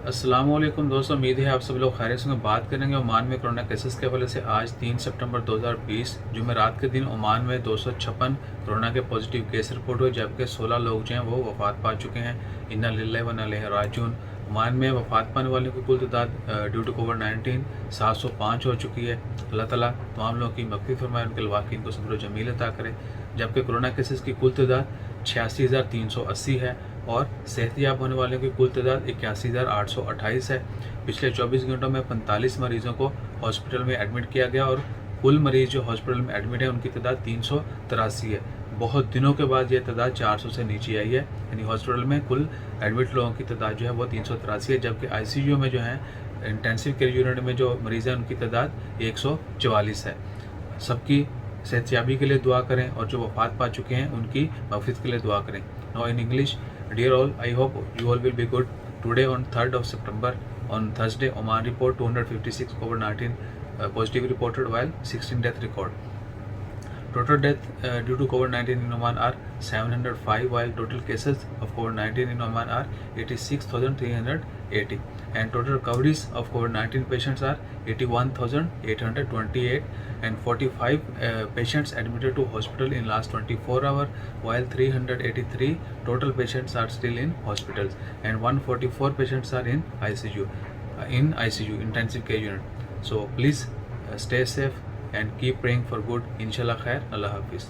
अस्सलामुअलैकुम दोस्तों, उम्मीद है आप सब लोग खैरियत से होंगे। बात करेंगे ओमान में कोरोना केसेस के हवाले से। आज 3 सितंबर 2020 जुमेरात के दिन ओमान में 256 कोरोना के पॉजिटिव केस रिपोर्ट हुए, जबकि 16 लोग जो हैं वो वफात पा चुके हैं। इन्ना लिल्लाहि व इन्ना इलैहि राजिऊन। ओमान में वफात पाने वालों की कुल तादाद ड्यू टू कोविड-19 705 हो चुकी है। अल्लाह ताला तमाम लोगों की मग़फ़िरत फरमाए, उनके लवाकिन को सब्र व जमील अता करे। जबकि कोरोना केसेस की कुल तादाद 86,380 है और सेहतयाब होने वालों की कुल तादाद 81,828 है। पिछले 24 घंटों में 45 मरीजों को हॉस्पिटल में एडमिट किया गया और कुल मरीज जो हॉस्पिटल में एडमिट है उनकी तादाद 383 है। बहुत दिनों के बाद ये तादाद 400 से नीचे आई है, यानी हॉस्पिटल में कुल एडमिट लोगों की तादाद जो है वो 383 है। जबकि ICU में जो है, इंटेंसिव केयर यूनिट में जो मरीज़ हैं उनकी तादाद 144 है। सबकी सेहतयाबी के लिए दुआ करें और जो वफात पा चुके हैं उनकी मग़फ़िरत के लिए दुआ करें। Now in English, dear all, I hope you all will be good. Today on 3rd of September, on Thursday, Oman report 256 COVID-19 positive reported, while 16 death record. Total death due to COVID-19 in Oman are 705, while total cases of COVID-19 in Oman are 86,380, and total recoveries of COVID-19 patients are 81,828, and 45 patients admitted to hospital in last 24 hours, while 383 total patients are still in hospitals, and 144 patients are in ICU, intensive care unit. So please stay safe and keep praying for good. Inshallah khair. Allah Hafiz.